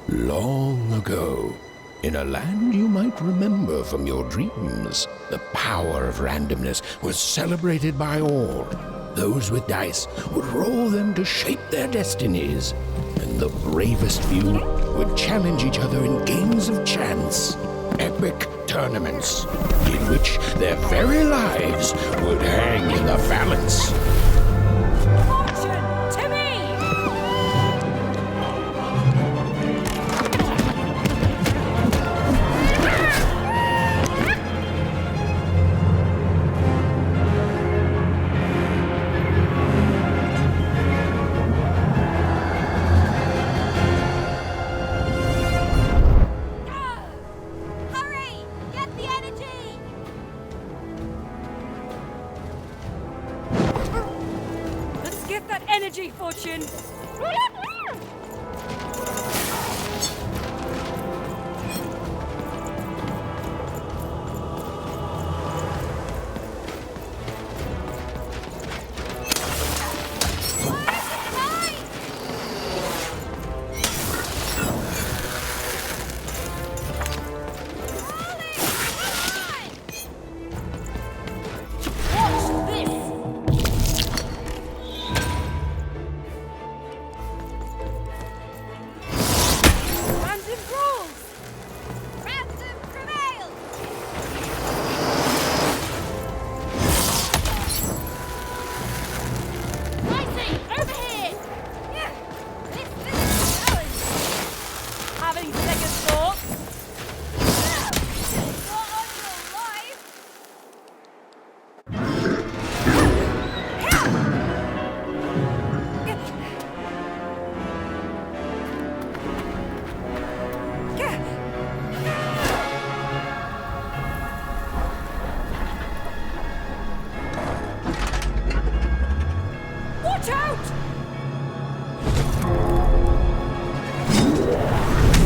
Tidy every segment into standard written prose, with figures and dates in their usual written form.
Long ago, in a land you might remember from your dreams, the power of randomness was celebrated by all. Those with dice would roll them to shape their destinies, and the bravest few would challenge each other in games of chance, epic tournaments, in which their very lives would hang in the balance. Fortune to me! Hurry! Get the energy! Let's get that energy, Fortune! Watch out!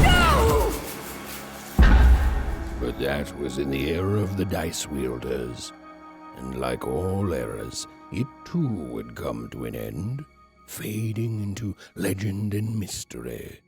No! But that was in the era of the dice wielders. And like all eras, it too would come to an end, fading into legend and mystery.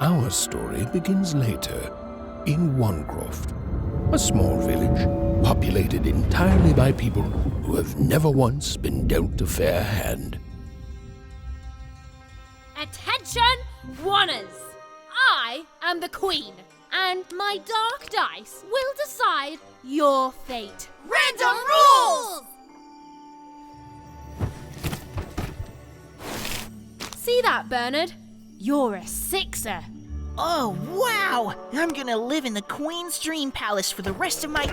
Our story begins later, in Wanecroft, a small village populated entirely by people who have never once been dealt a fair hand. Attention, Wanners! I am the Queen, and my dark dice will decide your fate. Random rules! See that, Bernard? You're a sixer. Oh, wow! I'm gonna live in the Queen's Dream Palace for the rest of my...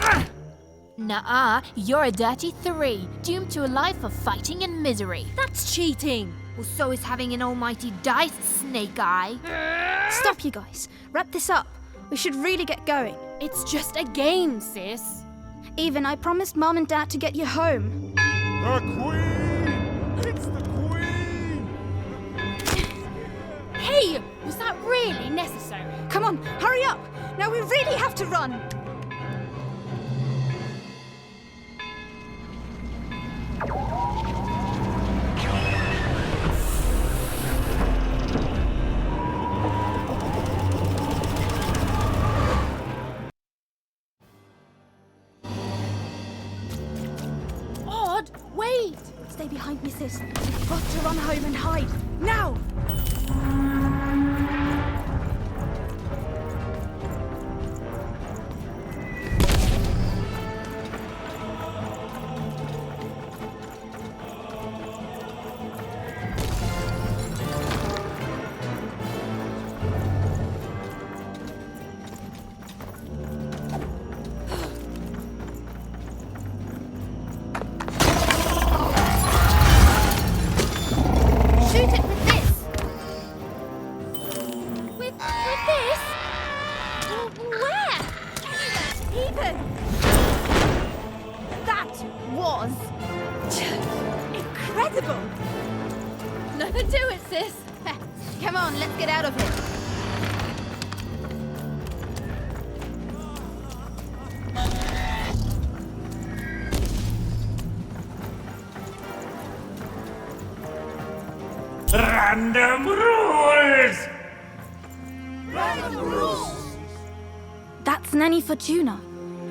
Nuh-uh, you're a dirty 3, doomed to a life of fighting and misery. That's cheating. Well, so is having an almighty dice, Snake Eye. Stop, you guys. Wrap this up. We should really get going. It's just a game, sis. Even, I promised Mom and Dad to get you home. The Queen! It's the Queen! Hey, was that really necessary? Come on, hurry up! Now we really have to run! Odd, wait! Stay behind me, sis. We've got to run home and hide. Now! nothing to it, sis. Come on, let's get out of here. Random rules! That's Nanny Fortuna.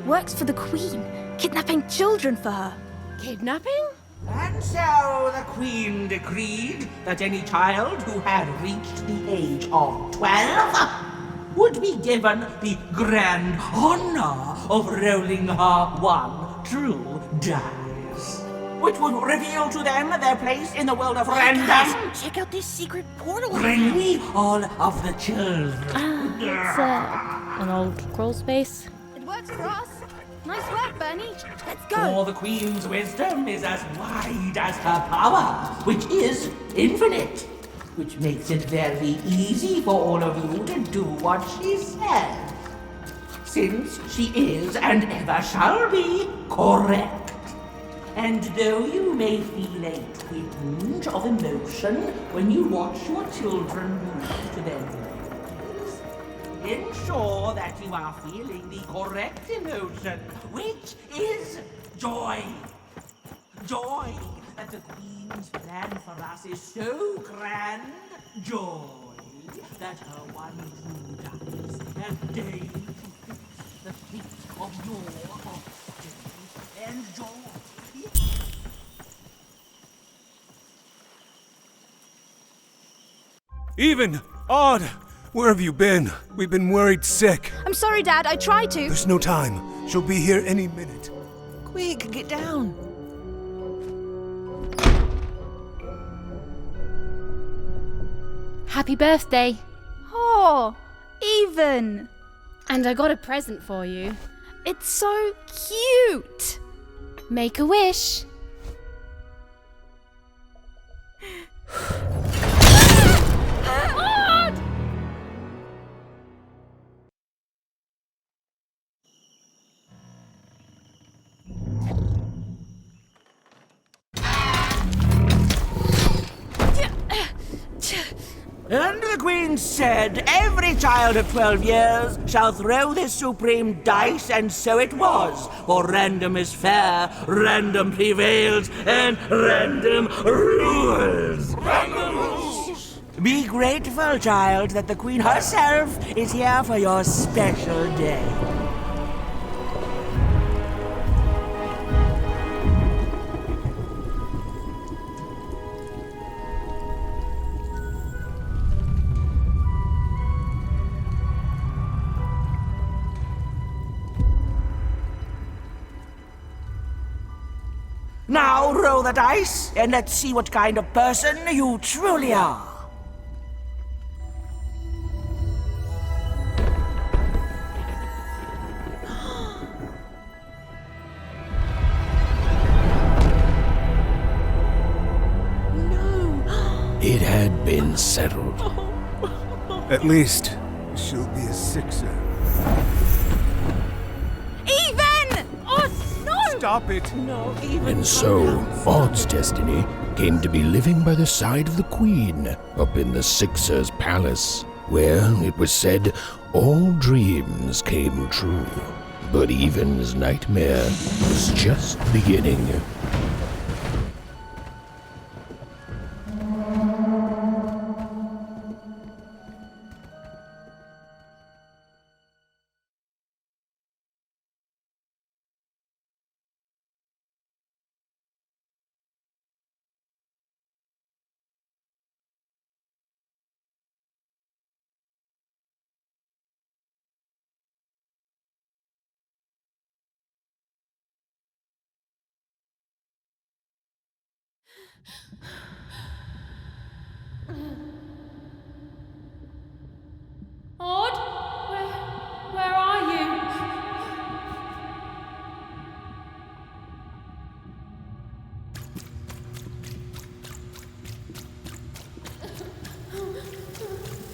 Works for the Queen, kidnapping children for her. Kidnapping? And so the Queen decreed that any child who had reached the age of 12 would be given the grand honor of rolling her one true dice, which would reveal to them their place in the world of random. Guys, check out this secret portal. Bring me all of the children. It's an old crawl space. It works for us. Nice work, Bernie. Let's go. For the Queen's wisdom is as wide as her power, which is infinite, which makes it very easy for all of you to do what she says, since she is and ever shall be correct. And though you may feel a twinge of emotion when you watch your children move to their graves, ensure that you are feeling the correct emotion, which is joy. Joy that the Queen's plan for us is so grand. Joy that her one true dice has deigned to fix the fate of your offspring. And joy. Even! Odd! Where have you been? We've been worried sick. I'm sorry, Dad. I tried to. There's no time. She'll be here any minute. Quick, get down. Happy birthday. Oh, Even. And I got a present for you. It's so cute. Make a wish. And the Queen said, every child of 12 years shall throw this supreme dice, and so it was. For random is fair, random prevails, and random rules. Random rules! Be grateful, child, that the Queen herself is here for your special day. Now roll the dice, and let's see what kind of person you truly are. It had been settled. At least, she'll be a sixer. Even! Oh, no! Stop it! And so, Odd's destiny came to be living by the side of the Queen up in the Sixer's palace, where, it was said, all dreams came true. But Even's nightmare was just beginning. Odd? Where are you?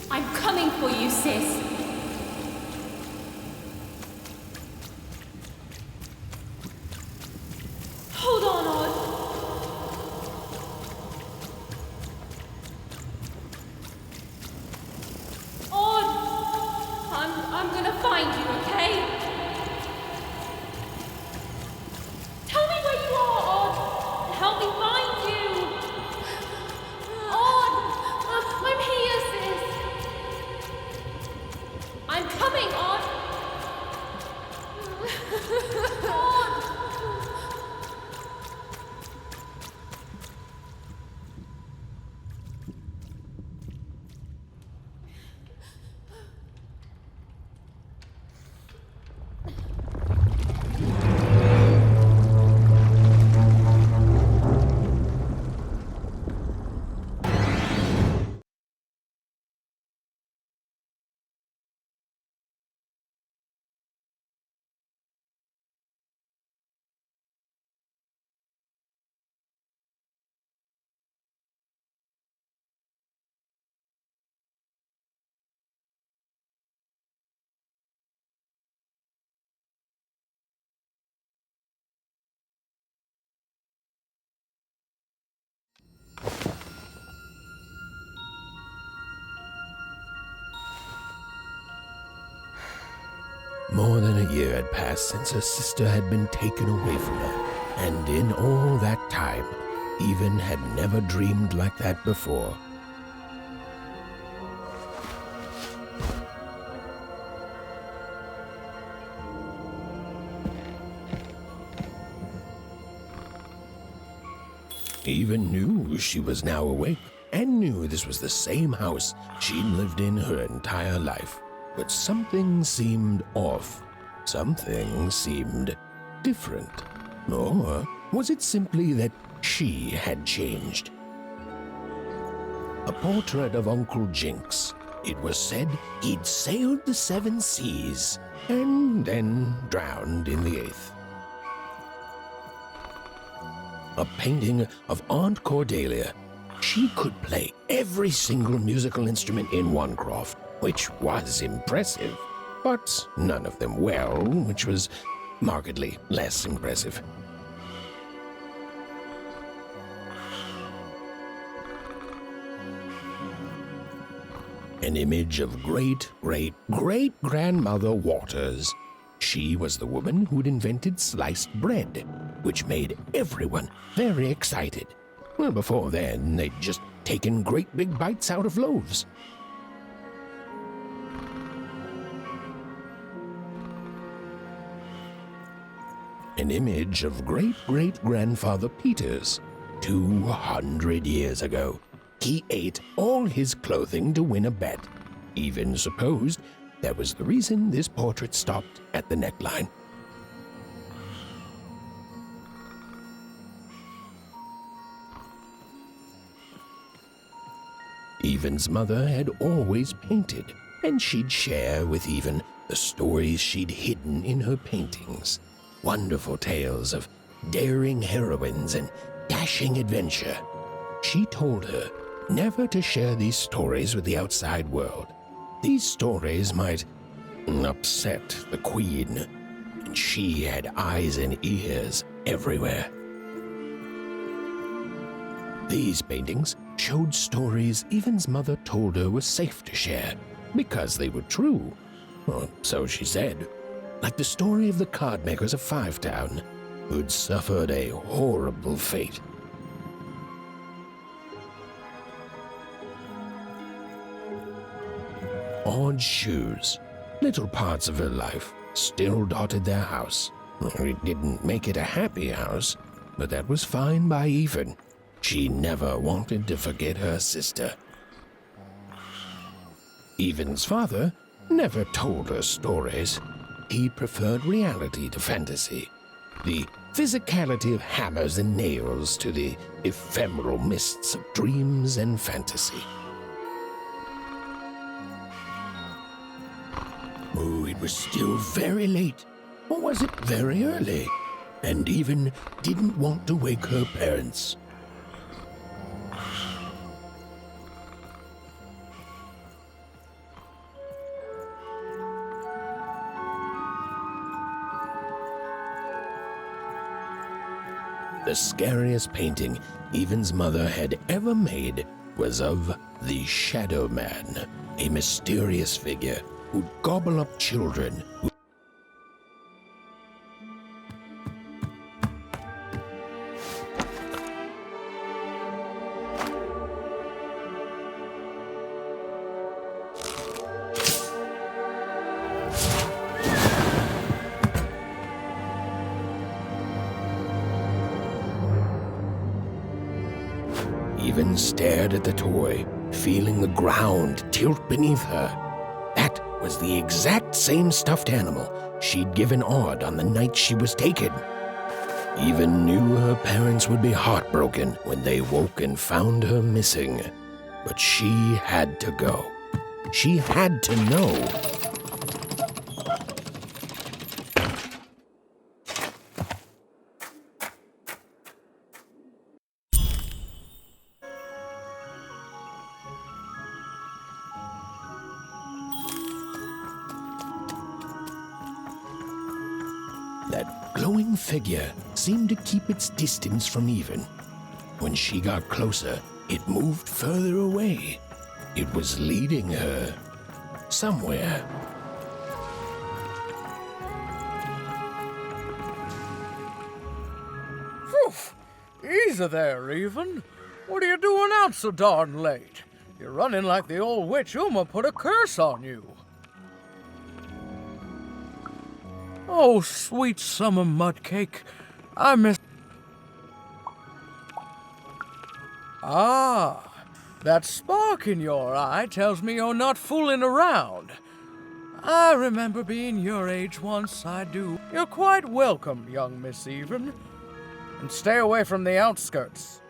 I'm coming for you, sis. Hold on, Odd. I'm gonna find you, okay? Tell me where you are, Odd. Help me find you. Odd, I'm here, sis. I'm coming, Odd. Odd. More than a year had passed since her sister had been taken away from her, and in all that time, Even had never dreamed like that before. Even knew she was now awake, and knew this was the same house she'd lived in her entire life. But something seemed off. Something seemed different. Or was it simply that she had changed? A portrait of Uncle Jinx. It was said he'd sailed the 7 seas and then drowned in the 8th. A painting of Aunt Cordelia. She could play every single musical instrument in Wanecroft, which was impressive, but none of them well, which was markedly less impressive. An image of great-great-great-grandmother Waters. She was the woman who'd invented sliced bread, which made everyone very excited. Well, before then, they'd just taken great big bites out of loaves. An image of great-great-grandfather Peters. 200 years ago, he ate all his clothing to win a bet. Even supposed that was the reason this portrait stopped at the neckline. Even's mother had always painted, and she'd share with Even the stories she'd hidden in her paintings. Wonderful tales of daring heroines and dashing adventure. She told her never to share these stories with the outside world. These stories might upset the Queen, and she had eyes and ears everywhere. These paintings showed stories Even's mother told her was safe to share because they were true, or so she said, like the story of the cardmakers of Five Town, who'd suffered a horrible fate. Odd shoes, little parts of her life, still dotted their house. It didn't make it a happy house, but that was fine by Even. She never wanted to forget her sister. Even's father never told her stories. He preferred reality to fantasy, the physicality of hammers and nails to the ephemeral mists of dreams and fantasy. Oh, it was still very late, or was it very early? And Even didn't want to wake her parents. The scariest painting Even's mother had ever made was of the Shadow Man, a mysterious figure who'd gobble up children. Even stared at the toy, feeling the ground tilt beneath her. That was the exact same stuffed animal she'd given Odd on the night she was taken. Even knew her parents would be heartbroken when they woke and found her missing. But she had to go. She had to know. That glowing figure seemed to keep its distance from Even. When she got closer, it moved further away. It was leading her somewhere. Easy there, Even. What are you doing out so darn late? You're running like the old witch Uma put a curse on you. Oh, sweet summer mudcake. I miss... Ah, that spark in your eye tells me you're not fooling around. I remember being your age once, I do. You're quite welcome, young Miss Even. And stay away from the outskirts.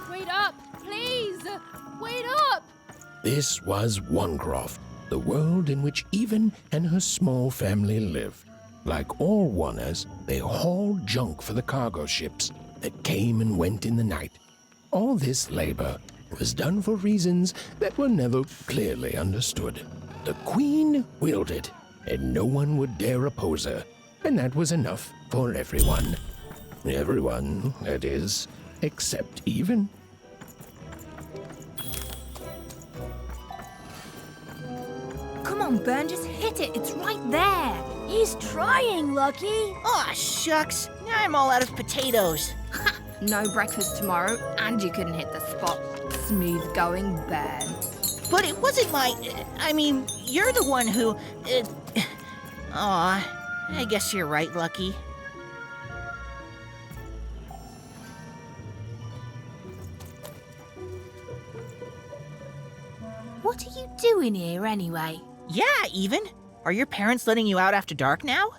Wait up, please! Wait up! This was Onecroft, the world in which Even and her small family lived. Like all Oners, they hauled junk for the cargo ships that came and went in the night. All this labor was done for reasons that were never clearly understood. The Queen willed it, and no one would dare oppose her, and that was enough for everyone. Everyone, that is, except Even. Come on, Burn, just hit it. It's right there. He's trying, Lucky. Aw, shucks. Now I'm all out of potatoes. No breakfast tomorrow, and you couldn't hit the spot. Smooth going, Burn. But it wasn't my... I mean, you're the one who... Aw, I guess you're right, Lucky. What are you doing here anyway? Yeah, Even. Are your parents letting you out after dark now?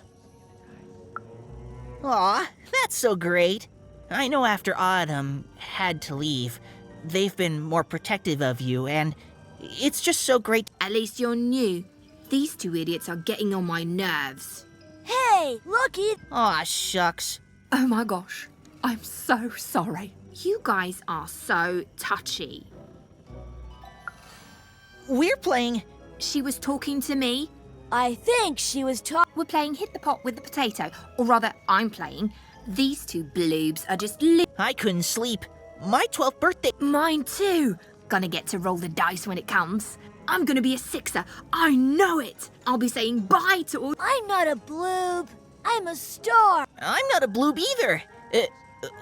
Aw, that's so great. I know after Autumn had to leave, they've been more protective of you, and it's just so great. At least you're new. These two idiots are getting on my nerves. Hey, Lucky! Aw, shucks. Oh my gosh, I'm so sorry. You guys are so touchy. We're playing... She was talking to me. I think she was talking. We're playing Hit the Pot with the Potato. Or rather, I'm playing. These two bloobs are just I couldn't sleep. My 12th birthday... Mine too. Gonna get to roll the dice when it comes. I'm gonna be a sixer. I know it. I'll be saying bye to all... I'm not a bloob. I'm a star. I'm not a bloob either.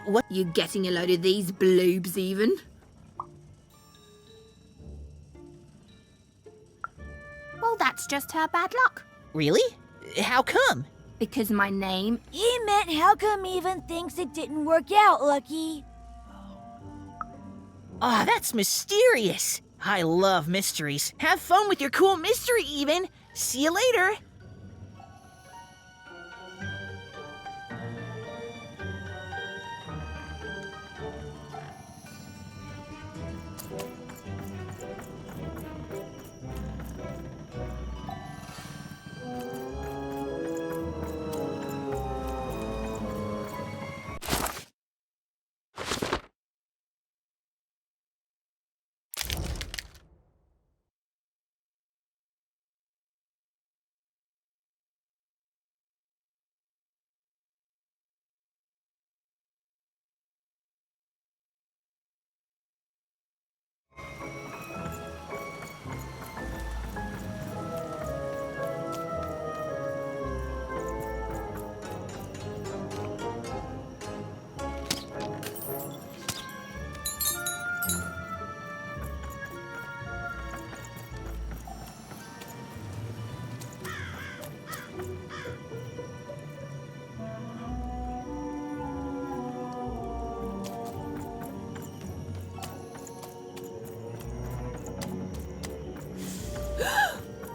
What? You getting a load of these bloobs even? Well, that's just her bad luck. Really? How come? Because my name... He meant how come Even thinks it didn't work out, Lucky? Aw, that's mysterious. I love mysteries. Have fun with your cool mystery, Even. See you later.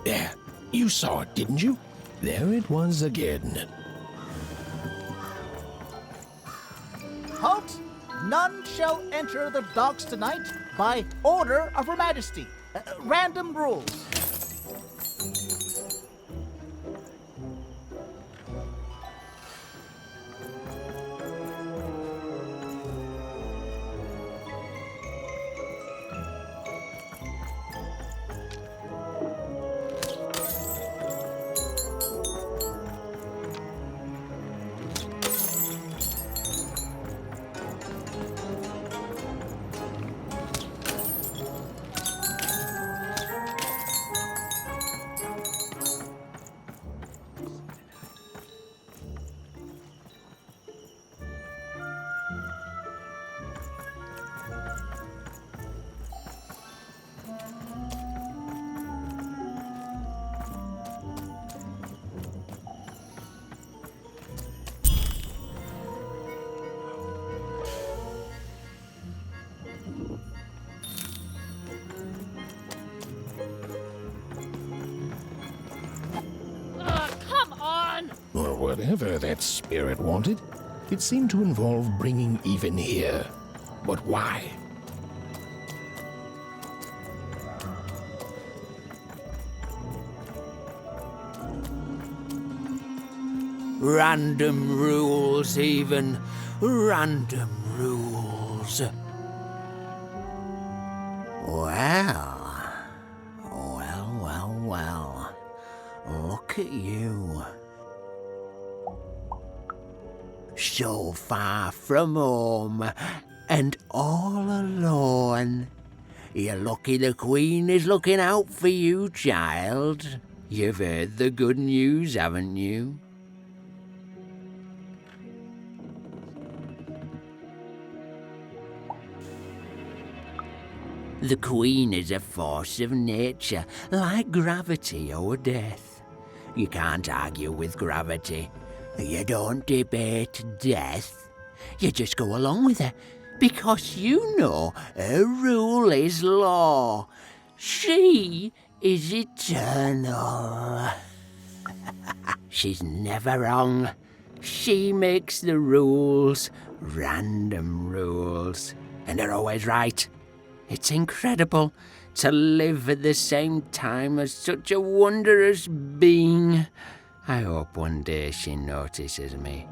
There, you saw it, didn't you? There it was again. Halt! None shall enter the docks tonight by order of Her Majesty. Random rules. Come on! Or whatever that spirit wanted, it seemed to involve bringing Even here. But why? Random rules, Even. Random rules. Well. Look at you. So far from home and all alone. You're lucky the Queen is looking out for you, child. You've heard the good news, haven't you? The Queen is a force of nature, like gravity or death. You can't argue with gravity. You don't debate death. You just go along with her, because you know her rule is law. She is eternal. She's never wrong. She makes the rules, random rules, and they're always right. It's incredible to live at the same time as such a wondrous being. I hope one day she notices me,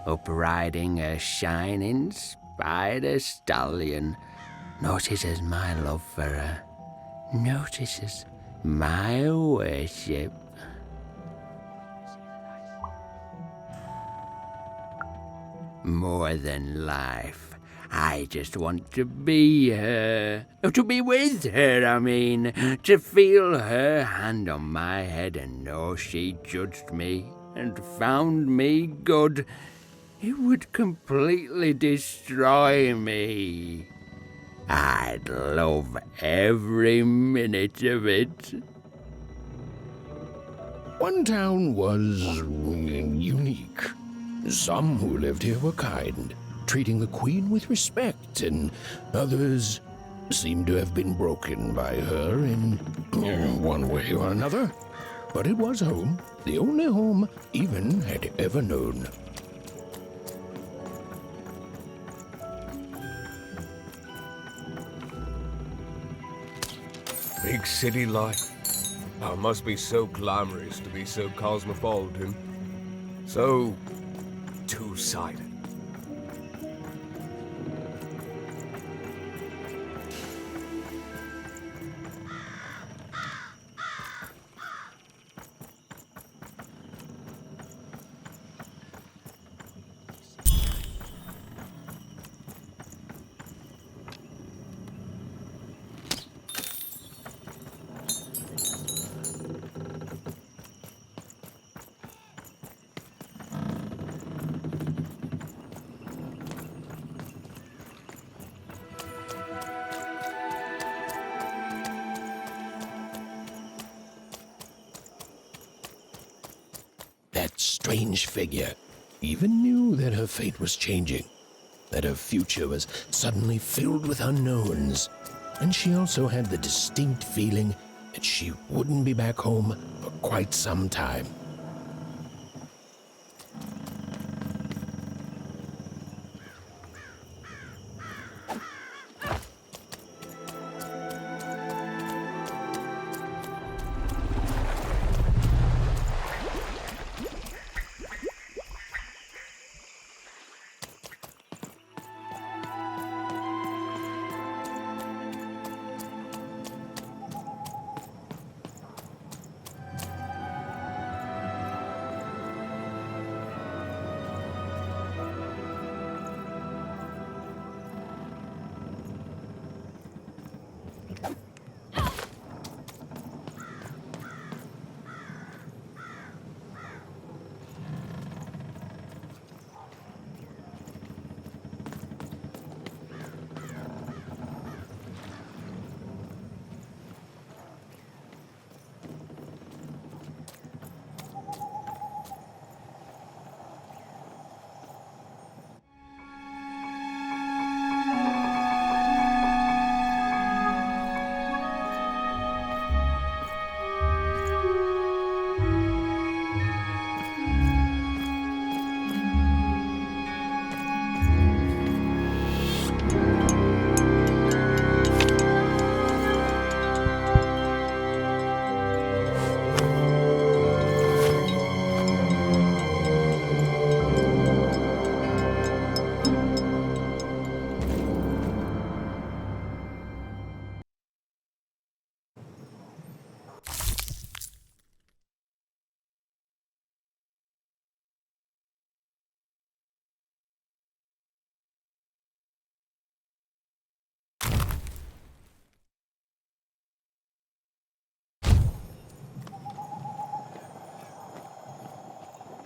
up riding a shining spider stallion, notices my love for her, notices my worship. More than life. I just want to be her. To be with her, I mean. To feel her hand on my head and know she judged me and found me good. It would completely destroy me. I'd love every minute of it. One town was unique. Some who lived here were kind, treating the Queen with respect, and others seemed to have been broken by her in one way or another. But it was home, the only home Even had ever known. Big city life. Oh, it must be so glamorous to be so cosmopolitan. So two-sided. That strange figure even knew that her fate was changing, that her future was suddenly filled with unknowns, and she also had the distinct feeling that she wouldn't be back home for quite some time.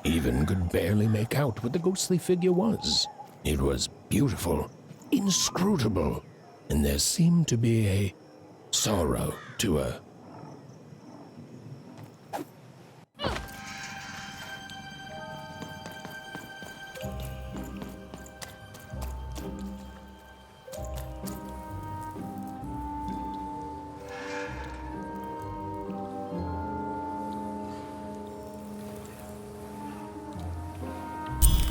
Even could barely make out what the ghostly figure was. It was beautiful, inscrutable, and there seemed to be a sorrow to her.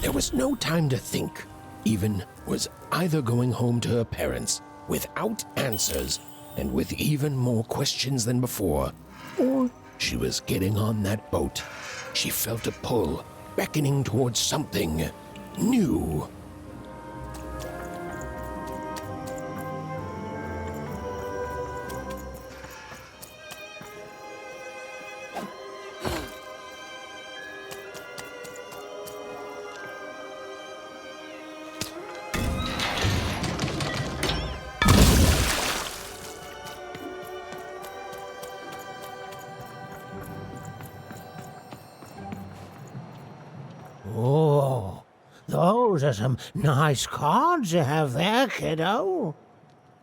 There was no time to think. Even was either going home to her parents without answers and with even more questions than before, or she was getting on that boat. She felt a pull, beckoning towards something new. Oh, those are some nice cards you have there, kiddo.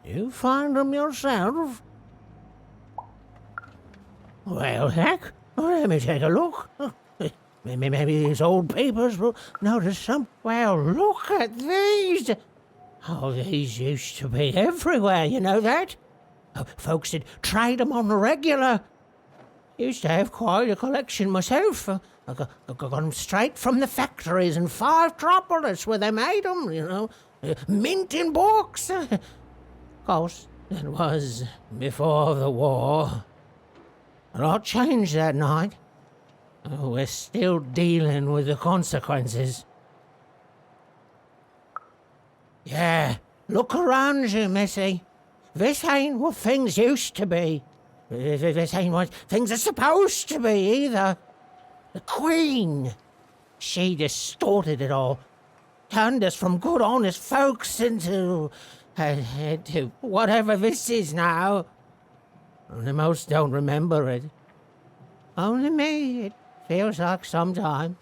You find them yourself? Well, heck, let me take a look. Maybe these old papers will notice some. Well, look at these. Oh, these used to be everywhere, you know that? Folks would trade them on the regular. Used to have quite a collection myself. I got them straight from the factories in 5 Tropolis where they made them, you know. Mint in books. Of course, it was before the war. A lot changed that night. We're still dealing with the consequences. Yeah, look around you, Missy. This ain't what things used to be. This ain't what things are supposed to be, either. The Queen, she distorted it all. Turned us from good, honest folks into whatever this is now. Only most don't remember it. Only me, it feels like sometime.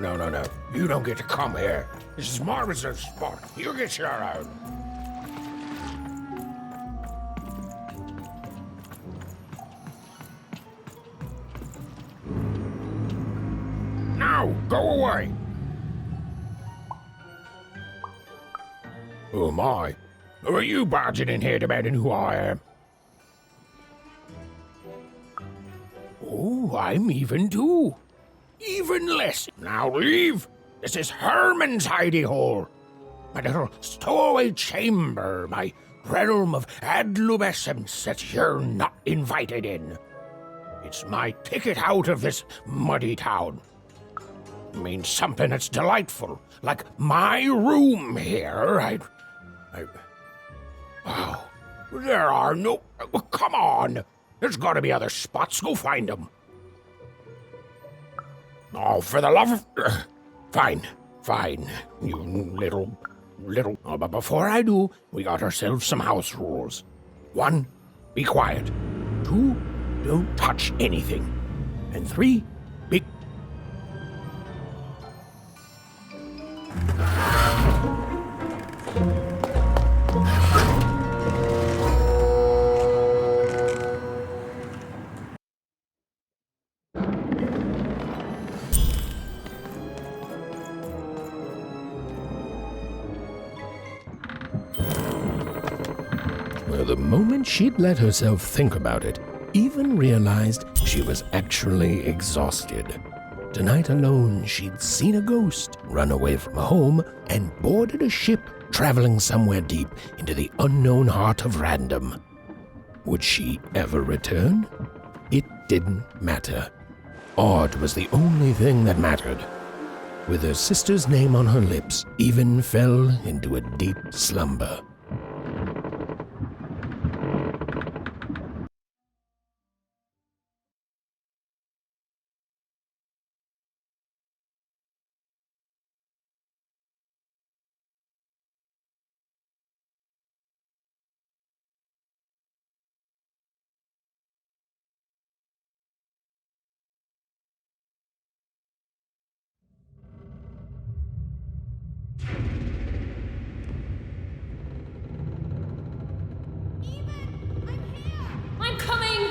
No. You don't get to come here. This is my reserve spot. You get your own. Now, go away. Who am I? Who are you barging in here demanding who I am? Oh, I'm even too. Even less. Now leave. This is Herman's hidey hole. My little stowaway chamber, my realm of adlubescence that you're not invited in. It's my ticket out of this muddy town. It means something that's delightful, like my room here. Oh, there are no... Come on. There's got to be other spots. Go find them. Oh, for the love of... Fine. You little... Oh, but before I do, we got ourselves some house rules. 1, be quiet. 2, don't touch anything. And 3, be... Well, the moment she'd let herself think about it, Even realized she was actually exhausted. Tonight alone, she'd seen a ghost, run away from home, and boarded a ship traveling somewhere deep into the unknown heart of Random. Would she ever return? It didn't matter. Odd was the only thing that mattered. With her sister's name on her lips, Even fell into a deep slumber. I'm coming!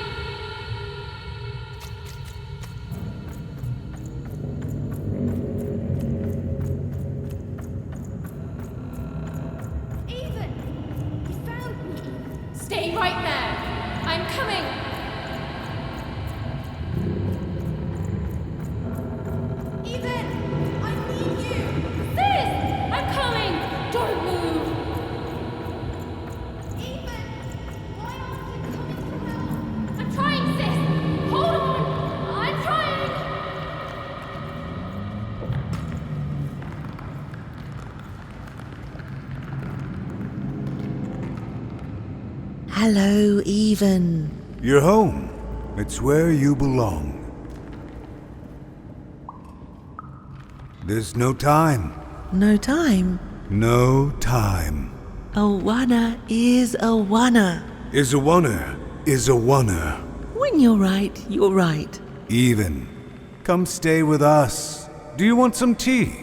Even! You found me! Stay right there! I'm coming! Even! I need you! Sis! I'm coming! Don't move! Even! Why aren't you coming to help? I'm trying, sis! Hold on! I'm trying! Hello, Even. You're home. It's where you belong. There's no time. No time? No time. A wanna is a wanna. Is a oneer, is a oneer. When you're right, you're right. Even. Come stay with us. Do you want some tea?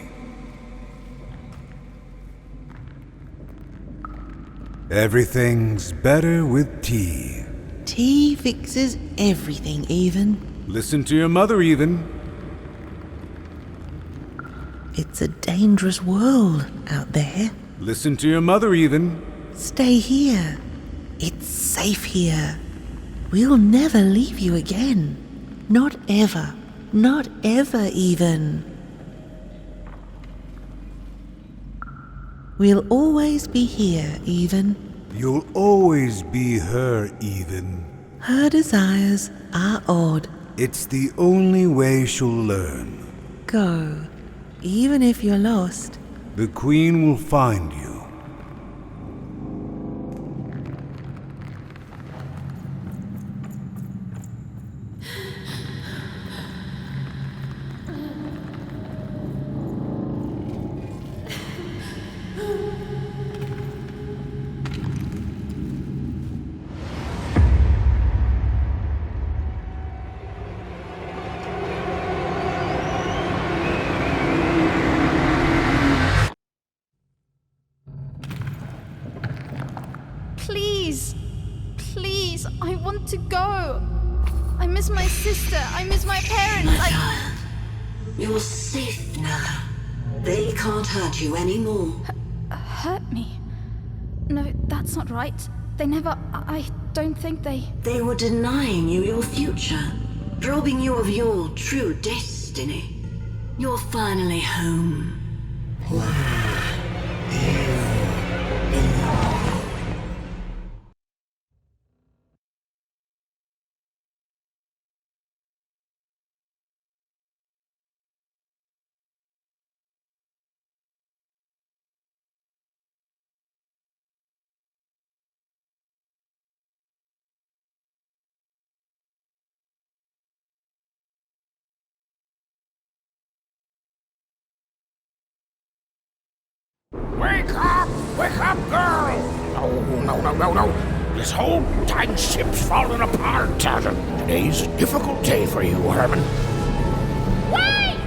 Everything's better with tea. Tea fixes everything, Even. Listen to your mother, Even. It's a dangerous world out there. Listen to your mother, Even. Stay here. It's safe here. We'll never leave you again. Not ever. Not ever, Even. We'll always be here, Even. You'll always be her, Even. Her desires are odd. It's the only way she'll learn. Go. Even if you're lost. The Queen will find you. to go. I miss my sister. I miss my parents. You're safe now. They can't hurt you anymore. Hurt me? No, that's not right. They never... I don't think they... They were denying you your future, robbing you of your true destiny. You're finally home. Wake up! Wake up, girl! No. This whole time ship's falling apart. Today's a difficult day for you, Herman. Wait!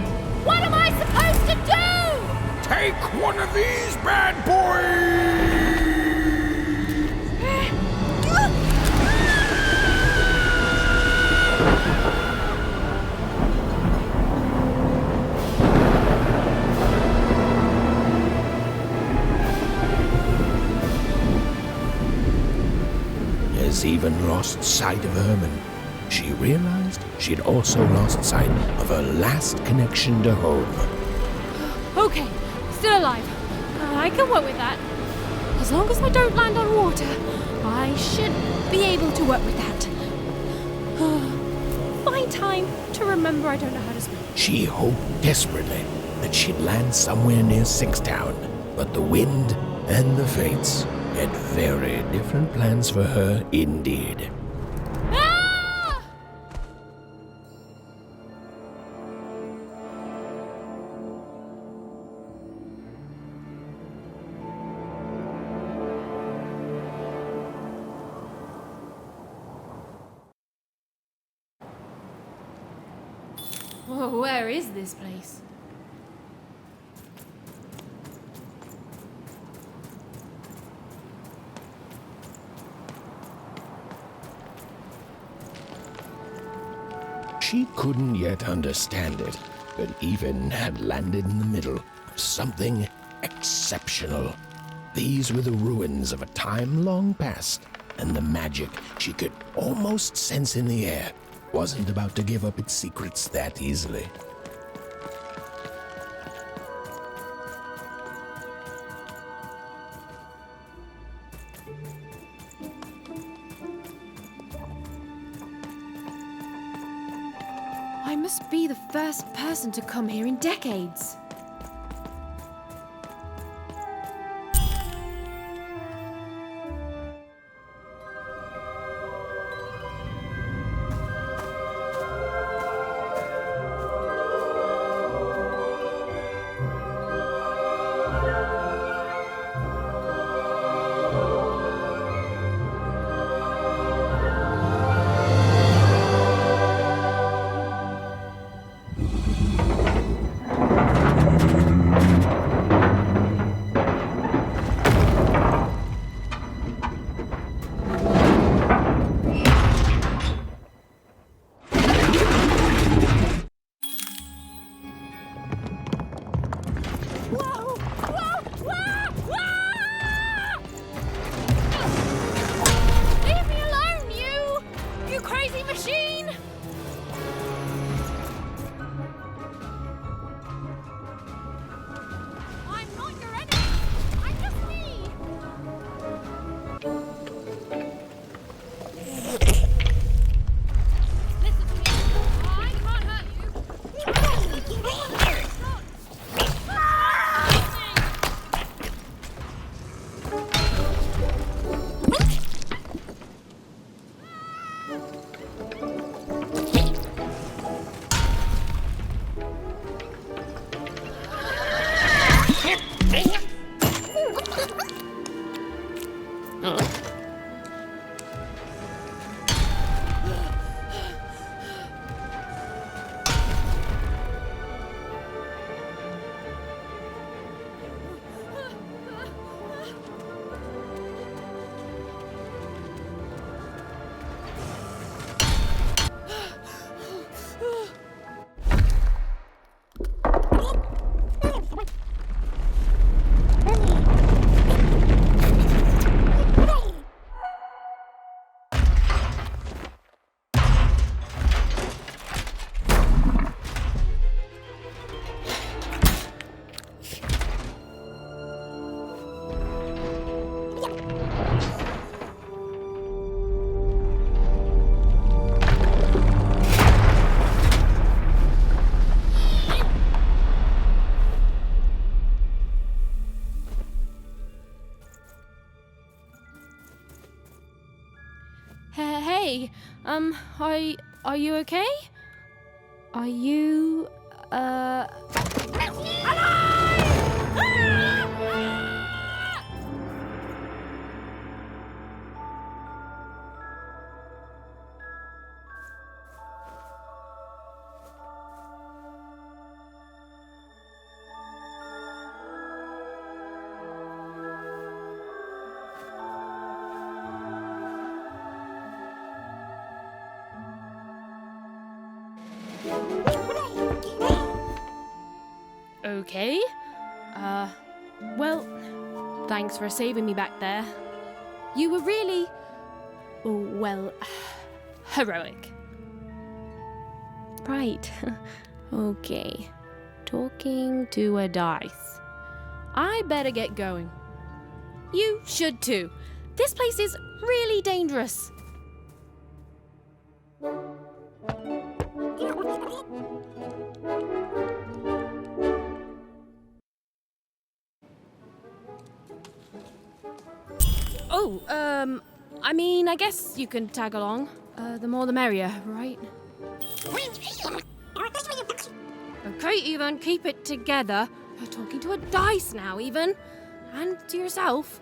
What am I supposed to do? Take one of these bad boys! Even lost sight of Herman. She realized she'd also lost sight of her last connection to home. Okay, still alive. I can work with that. As long as I don't land on water, I should be able to work with that. Find time to remember I don't know how to swim. She hoped desperately that she'd land somewhere near Sixtown, but the wind and the fates had very different plans for her indeed. Ah! Whoa, where is this place? She couldn't yet understand it, but Even had landed in the middle of something exceptional. These were the ruins of a time long past, and the magic she could almost sense in the air wasn't about to give up its secrets that easily. I must be the first person to come here in decades. Are you okay? Are you, Okay. Well, thanks for saving me back there. You were really, well, heroic. Right. Okay. Talking to a dice. I better get going. You should too. This place is really dangerous. Oh, I mean, I guess you can tag along. The more the merrier, right? Okay, Ethan, keep it together. You're talking to a dice now, Ethan. And to yourself.